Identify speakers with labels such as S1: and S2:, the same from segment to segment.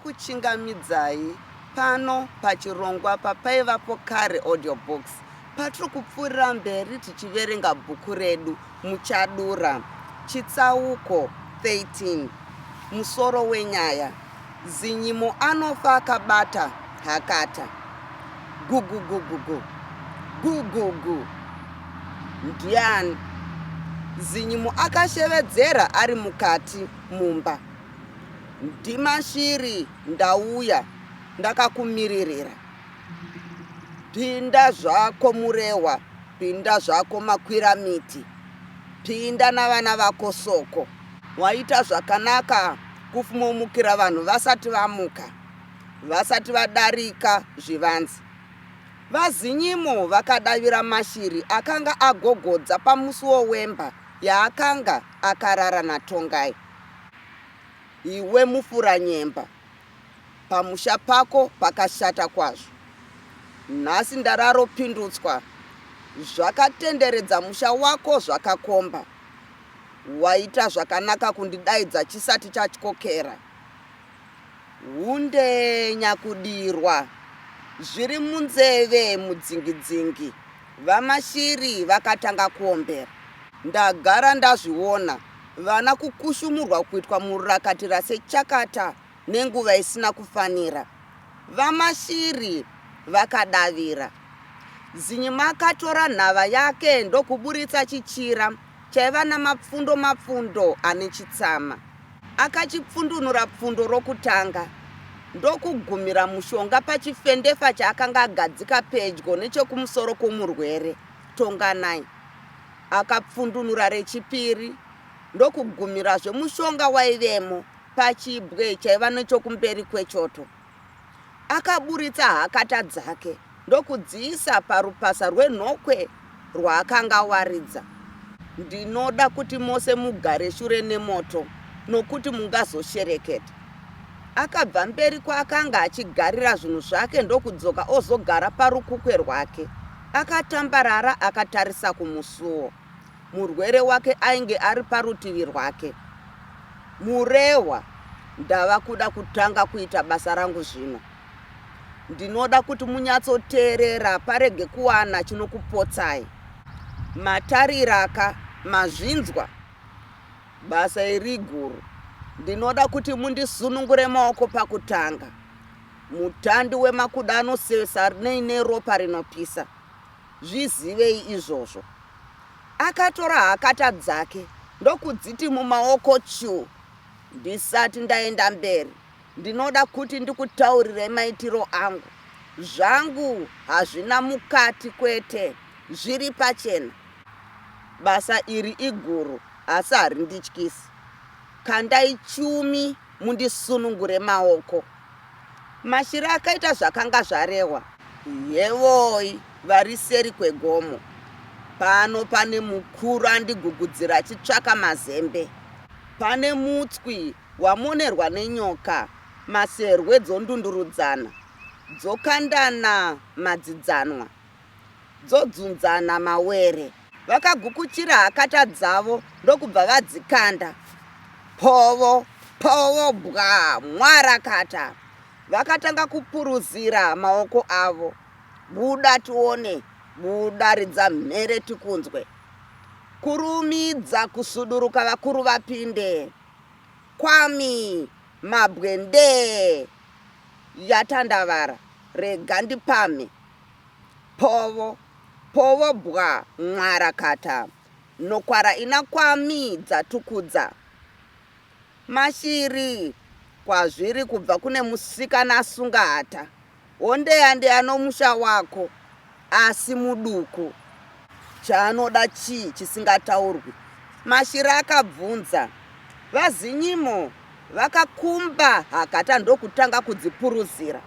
S1: kuchingamidzai pano pachirongwa papaivapo kare audiobook. Patiri kupfuurira mberi tichiverenga bhuku redu Muchadura, chitsauko 13. Musoro wenyaya. Zinyimo anofa akabata hakata. Gugugugugu, gugugu. Ndiani? Zinyimo akashevedzera ari mukati mumba. Ndimashiri, ndauya, ndakakumiririra. Pinda zvako murehwa, pinda zvako makwiramiti, pinda navana vako soko. Waita zvakanaka kufumumukira vanhu vasati vamuka, vasati vadarika zvivanzi. Vazinyimo vakadavira mashiri akanga agogodza pamusuwo wemba yaakanga akarara naTongai. Iwe mufuranyemba, pamusha pako pakashata kwazvo. Nhasi ndararo pindutswa, zvakatenderedza musha wako zvakakomba. Waita zvakanaka kundidaidza chisati chatyokera. Hunde nyakudirwa, zviri munzeve mudzingidzingi. Vamashiri vakatanga kuombera. Ndagara ndazviona, vana kukushumurwa kuitwa murakatira sechakata nenguva isina kufanira. Vamashiri vakadavira. Zinyimo akatora nhava yake ndokuburitsa chichira chaiva namapfundo ane chitsama. Akachipfundunura pfundo rokutanga ndokugumira mushonga pachifendefa chaakanga agadzika pedyo nechekumusoro kwomurwere Tonganai. Akapfundunura rechipiri ndokugumirazve mushonga waivemo pachibwe chaiva nechokumberi kwechoto. Akaburitsa hakata dzake ndokudziisa parupasa rwenhokwe rwaakanga awaridza. Ndinoda kuti mose mugare shure nemoto nokuti mungazoshereketa. Akabva mberi kwaakanga achigarira zvinhu zvake ndokudzoka ozogara parukukwe rwake. Akatambarara akatarisa kumusuwo. Murwere wake ainge ari parutivi rwake. Murehwa, ndava kuda kutanga kuita basa rangu zvino. Ndinoda kuti munyatsoteerera parege kuwana chinokupotsai. Matariraka, mazvinzwa. Basa iri guru. Ndinoda kuti mundisunungure maoko pakutanga. Mutandi wemakuda anosevesa neine ropa rinopisa. Zvizivei izvozvo. Akatora hakata dzake ndokudziti mumaoko chu. Ndisati ndaenda mberi, ndinoda kuti ndikutaurire maitiro angu. Zvangu hazvina mukati kwete, zviri pachena. Basa iri iguru asi harindityisi. Kandai chumi mundisunungure maoko. Mashiri akaita zvakanga zvarehwa. Yevoi vari seri kwegomo. Pano pane mukuru andigugudzira achitsvaka mazembe. Pane mutswi wamonerwa nenyoka, maserwe dzondundurudzana, dzokandana madzidzanwa, dzodzunzana mawere. Vakagukuchira hakata dzavo ndokubva vadzikanda. Povo, povo bwa, mwarakata. Vakatanga kupuruzira maoko avo. Buda tuone, buda ridza mhere tikunzwe. Kurumidza kusuduruka vakuru vapinde. Kwami, mabwende. Yatandavara, rega ndipame. Povo, povo bwa, mwarakata. Nokwara ina kwami dzatukudza. Mashiri, kwazviri kubva kune musikana asunga hata. Hondeya ndeanomusha wako, asi muduku. Chaanoda chii chisingataurwi? Mashiri akabvunza. Vazinyimo vakakumba hakata ndokutanga kudzipuruzira.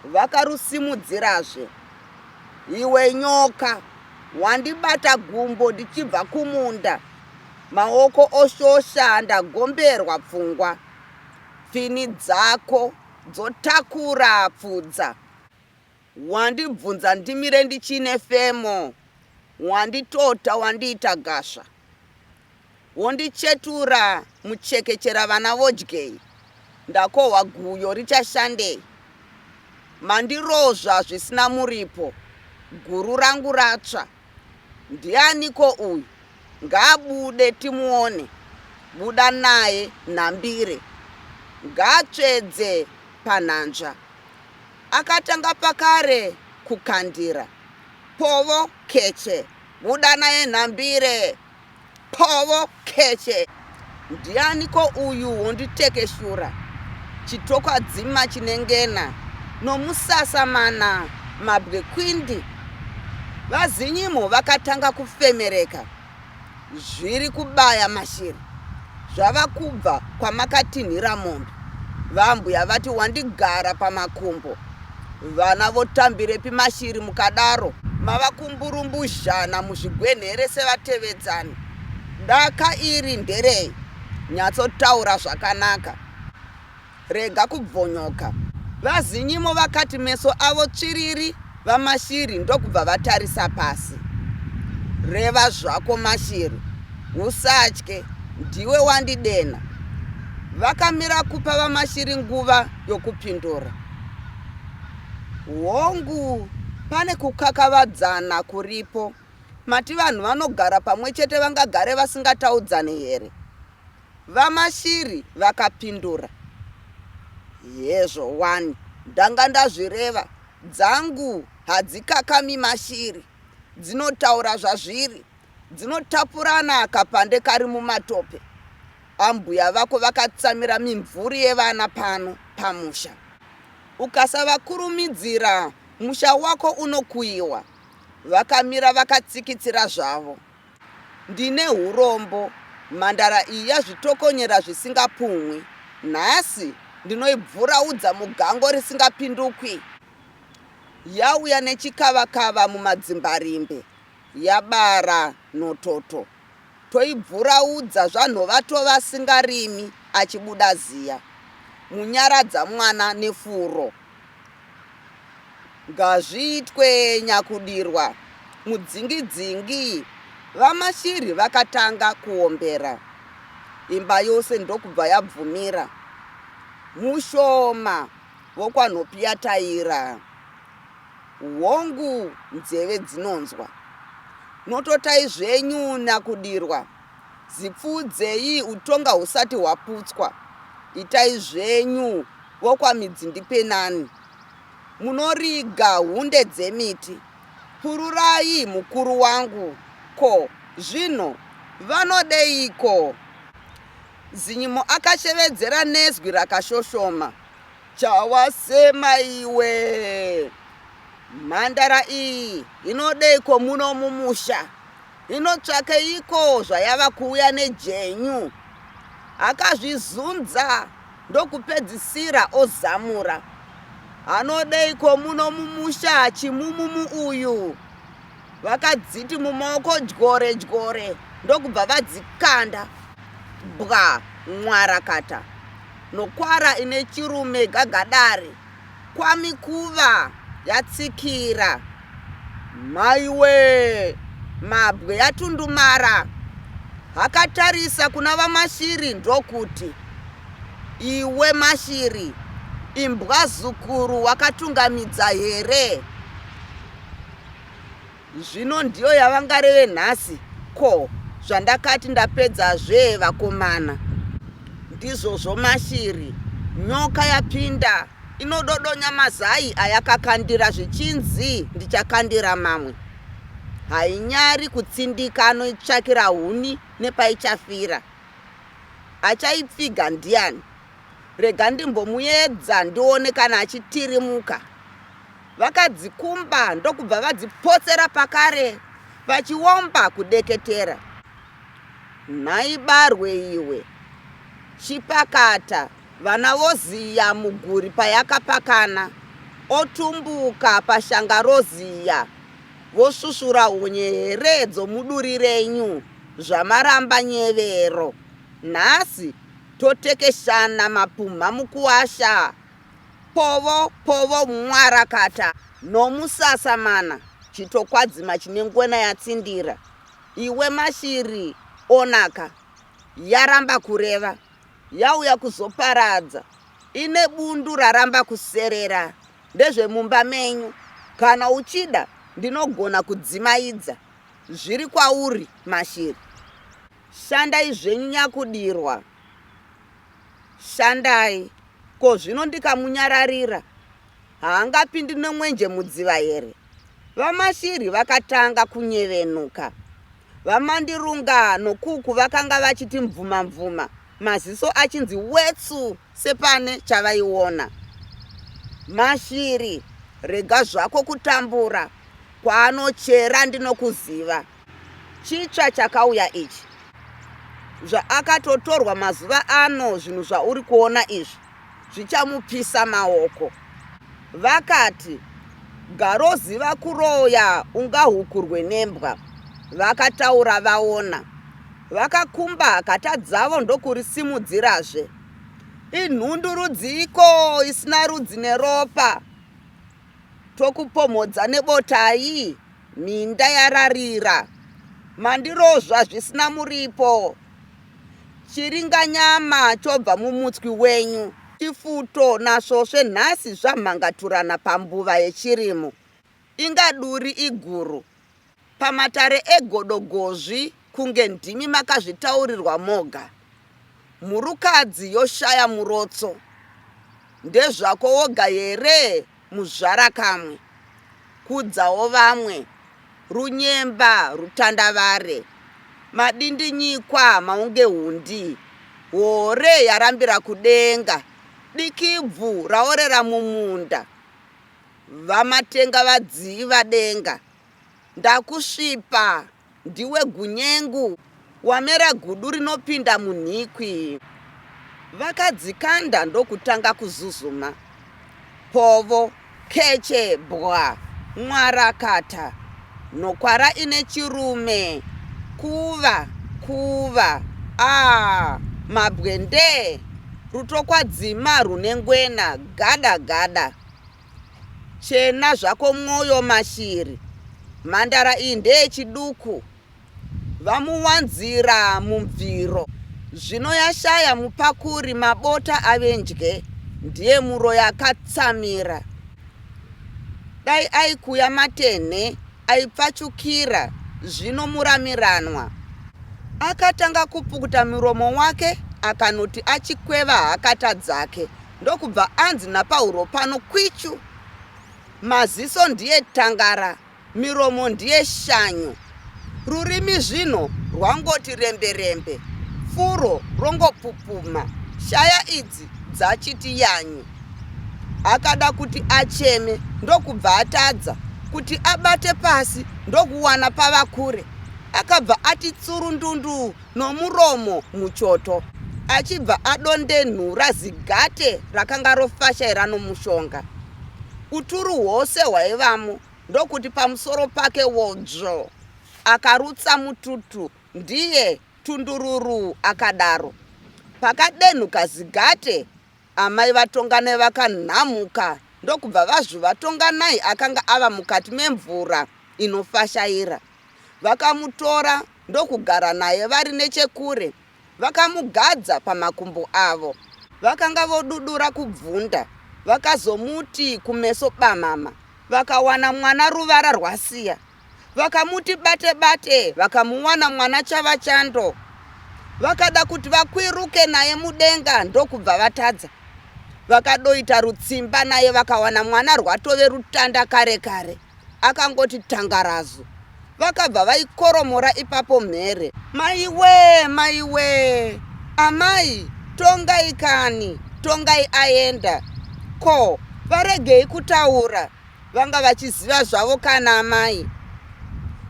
S1: Vakarusimudzirazve. Iwe nyoka, wandibata gumbo ndichibva kumunda. Maoko oshosha ndagomberwa pfungwa. Pfini dzako dzotakura pfudza. Wandibvunza ndimire ndichine femo. Wanditota wandiita gasva. Wondichetura muchekechera vana vodyei. ndakohwa guyo richashandei. Mandirozva zvisina muripo, guru rangu ratsva. Ndianiko uyu? Ngaabude timuone. Buda naye nhambire, ngaatsvedze panhanzva. Akatanga pakare kukandira. Povo keche, buda naye nhambire. Povo keche. Ndianiko uyu wonditekeshura? Chitokwadzima chinengena nomusasamana mabwekwindi. Vazinyimo vakatanga kufemereka. Zviri kubaya mashiri. Zvava kubva kwamakatinhira mombe. Vambuya vati wandigara pamakumbo. Vana votambirepi mashiri mukadaro? Mava kumburumbuzhana muzvigwenhere sevatevedzani. Daka iri nderei? Nyatsotaura zvakanaka. Rega kubvonyoka. Vazinyimo vakati meso avo tsviriri. Vamashiri ndokubva vatarisa pasi. Reva zvako mashiri, usatye, ndiwe wandidena. Vakamira kupa vamashiri nguva yokupindura. Hongu, pane kukakavadzana kuripo. Mati vanhu vanogara pamwe chete vangagare vasingataudzane here? Vamashiri vakapindura. Yezvo wani, ndanga ndazvireva. Dzangu hadzikakami mashiri. Dzinotaura zvazviri. Dzinotapurana kapande kari mumatope. Ambuya vako vakatsamira mimvuri yevana pano pamusha. Ukasavakurumidzira, musha wako unokuyiwa. Vakamira vakatsikitsira zvavo. Ndine urombo. Mhandara iyi yazvitokonyera zvisingapumwi. Nhasi ndinoibvuraudza mugango risingapindukwi. Yauya nechikavakava mumadzimbarimbe. Yabara nototo. Toibvuraudza zvanhova vasingarimi achibuda ziya. Munyaradza mwana nefuro. Ngazviitwe nyakudirwa. Mudzingi-dzingi. Vamashiri vakatanga kuombera. Imba yose ndokubva yabvumira. Mushoma vokwanhopiyataira. Hongu, nzeve dzinonzwa. Nototai zvenyu nakudirwa. Zipfudzei utonga husati hwaputswa. Itai zvenyu vokwamidzindipenani. Munoriga hunde dzemiti. Pururai mukuru wangu. Ko, zvino vanodeiko? Zinyimo akashevedzera nezwi rakashoshoma. Chawasema iwe. Mhandara iyi inodeiko muno mumusha? Inotsvakeiko zvayava kuuya nejenyu? Akazvizunza ndokupedzisira ozamura. Anodeiko muno mumusha chimumumu uyu? Vakadziti mumaoko dyore dyore ndokubva vadzikanda. Bwa mwarakata. Nokwara ine chirume gagadare. Kwamikuva yatsikira. Maiwe, mabwe yatundumara. Akatarisa kuna vamashiri ndokuti, iwe mashiri, imbwa zukuru wakatungamidza here? Zvino ndiyo yavangareve nhasi. Ko, zvandakati ndapedzazve vakomana. Ndizvozvo mashiri. Nyoka yapinda. Inododonya mazai ayakakandira zvichinzi ndichakandira mamwe. Hainyari kutsindika anoitsvakira huni nepaichafira. Achaipfiga ndiani? Rega ndimbomuedza ndione kana achitirimuka. Vakadzikumba ndokubva vadzipotsera pakare, vachiomba kudeketera. Nhaibarwe iwe, chipakata. Vana voziya muguri payakapakana. Otumbuka pashanga roziya. Vosusura hunye here dzomuduri renyu zvamaramba nyevero. Nhasi totekeshana mapumha mukuwasha. Povo povo mwarakata nomusasamana. Chitokwadzima chine ngwena yatsindira. Iwe mashiri onaka. Yaramba kureva. Yauya kuzoparadza. ine bundu raramba kuserera. Ndezvemumba menyu. Kana uchida ndinogona kudzimaidza. Zviri kwauri, Mashiri. Shandai zvenyu nyakudirwa. Shandai. Ko zvino ndikamunyararira haangapindi nemwenje mudziva here? VaMashiri vakatanga kunyevenuka. VaMandirunga noKuku vakanga vachiti mvuma mvuma, maziso achinzi wetsu sepane chavaiona. Mashiri, rega zvako kutambura. Kwaanochera ndinokuziva. Chitsva chakauya ichi. Zvaakatotorwa mazuva ano zvinhu zvauri kuona izvi zvichamupisa maoko. Vakati, garoziva kuroya ungahukurwe nembwa. Vakataura vaona. Vakakumba hakata dzavo ndokurisimudzirazve. Inhundurudziko isina rudzi neropa. Tokupomhodza nebotai, minda yararira. Mandirozva zvisina muripo. Chiringanyama chobva mumutswi wenyu. Chifuto nasvosve nhasi zvamhangaturana pambuva yechirimo. Ingaduri iguru. Pamatare egodogozvi kunge ndimi makazvitaurirwa moga. Murukadzi yoshaya murotso. Ndezvako woga here muzvara kamwe. Kudzawo vamwe. Runyemba rutandavare. Madindinyikwa maunge hundi. Hore yarambira kudenga. Dikibvu raorera mumunda. Vamatenga vadziva denga. Ndakusvipa, ndiwe gunyengu. Wamera gudu rinopinda munhikwi. Vakadzikanda ndokutanga kuzuzuma. Povo, keche, bwa, mwarakata. Nokwara ine chirume. Kuva, kuva, mabwende. Rutokwadzima runengwena, gada gada. Chena zvako mwoyo Mashiri. Mhandara iyi ndeyechiduku. Vamuwanzira mumviro. Zvino yashaya mupakuri mabota avenje. Ndiye muro yakatsamira. Dai aikuya matenhe aipfachukira. Zvino muramiranwa. Akatanga kupukuta miromo wake akanoti achikweva hakata dzake. Ndokubva anzi napahuro pano kwichu. Maziso ndiye tangara. Miromo ndiye shanyu. Rurimi zvino rwangoti rembe-rembe. Furo rongopupuma. Shaya idzi dzachiti yanyu. Akada kuti acheme ndokubva atadza. Kuti abate pasi ndokuwana pavakure. Akabva ati tsurundundu nomuromo muchoto. Achibva adondenhura zigate rakanga rofashaira nomushonga. Uturu hwose hwaivamo ndokuti pamusoro pake wodzvo. Akarutsa mututu. Ndiye tundururu akadaro. Pakadenhuka zigate, amai vatonganai vakanhamuka. Ndokubva vazvuva tonganai akanga ava mukati memvura inofashaira. Vakamutora ndokugara naye vari nechekure. Vakamugadza pamakumbo avo. Vakanga vodudura kubvunda. Vakazomuti kumeso bamama. Vakawana mwana ruvara rwasiya. Vakamuti bate bate. Vakamuwana mwana chava chando. Vakada kuti vakwiruke naye mudenga ndokubva vatadza. Vakadoita rutsimba naye vakawana mwana rwatove rutanda kare kare. Akangoti tangarazu. Vakabva vaikoromora ipapo mhere. Maiwe, maiwe. Amai, tongai kani, tongai aenda. Ko, varegei kutaura. Vanga vachiziva zvavo kana amai.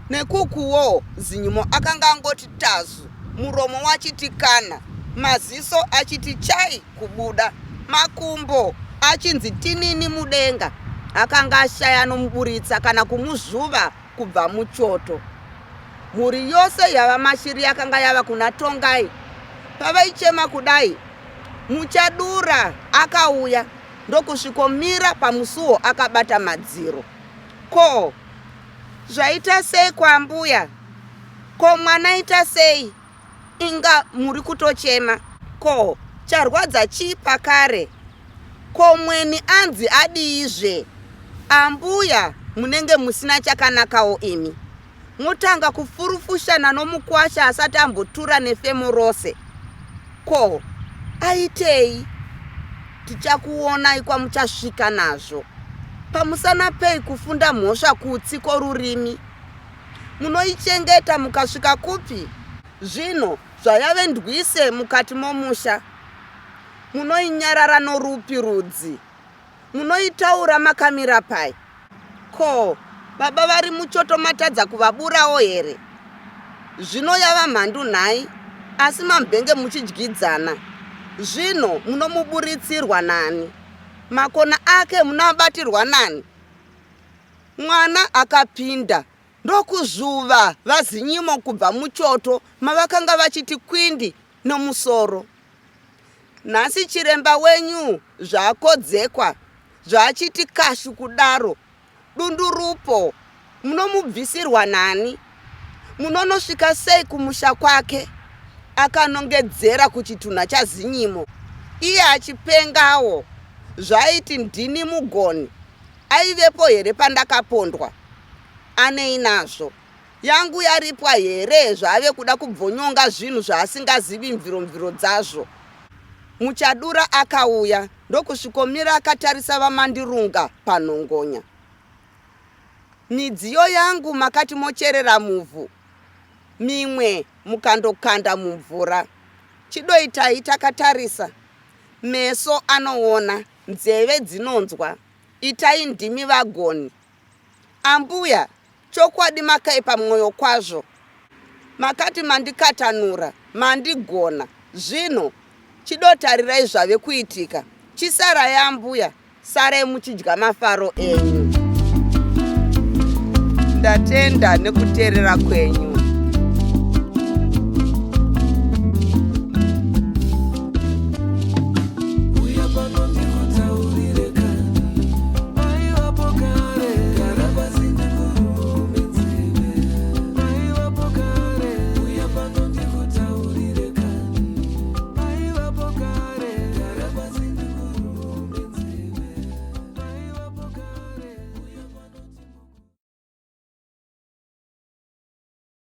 S1: Nekukuwo zinyumo akanga angoti tazu. Muromo wachiti kana. Maziso achiti chai kubuda. Makumbo achinzi tinini mudenga. Akanga ashaya nomuburitsa kana kumuzvuva kubva muchoto. Mhuri yose yavaMashiri yakanga yava kuna Tongai. Pavaichema kudai, muchadura akauya. Ndokusvikomira pamusuwo akabata madziro. Ko, zvaita sei kwambuya? Ko, mwana ita sei? Inga muri kutochema. Ko, charwadza chii pakare? Ko mweni anzi adizve? Ambuya munenge musina chakanakawo imi. Mutanga kufurufushana nomukwasha asati ambotura nefemo rose. Ko aitei? Tichakuonai kwamuchasvika nazvo. Pamusana pei kufunda mhosva kuutsiko rurimi? Munoichengeta mukasvika kupi? Zvino zvayave ndwise mukati momusha. Munoinyarara norupi rudzi? Munoitaura makamira pai? Ko baba vari muchoto matadza kuvaburawo here? Zvino yava mhandu nhai, asi mambenge muchidyidzana. Zvino munomuburitsirwa nani? Makona ake munabatirwa nani? Mwana akapinda ndokuzvuva vazinyimo kubva muchoto mavakanga vachiti kwindi nomusoro. Nhasi chiremba wenyu zvakodzekwa, zvachiti kashu kudaro. Dundurupo munomubvisirwa nani? Munonosvika sei kumusha kwake? Akanongedzera kuchitunha chazinyimo, iye achipengawo. Zvaiti ndini mugoni, aivepo here pandakapondwa? Anei nazvo? Yangu yaripwa here zvave kuda kubvonyonga zvinhu zvaasingazivi mviromviro dzazvo? Muchadura akauya ndokusvikomira akatarisa vamandirunga panhongonya. Midziyo yangu makati mocherera muvhu, mimwe mukandokanda mumvura. Chidoitai takatarisa? Meso anoona, nzeve dzinonzwa. Itai ndimi vagoni. Ambuya, chokwadi makaipa mwoyo kwazvo. Makati mandikatanura, mandigona. Zvino chidotarirai zvave kuitika. Chisarai ambuya, sarai muchidya mafaro enyu. Ndatenda nekuteerera kwenyu.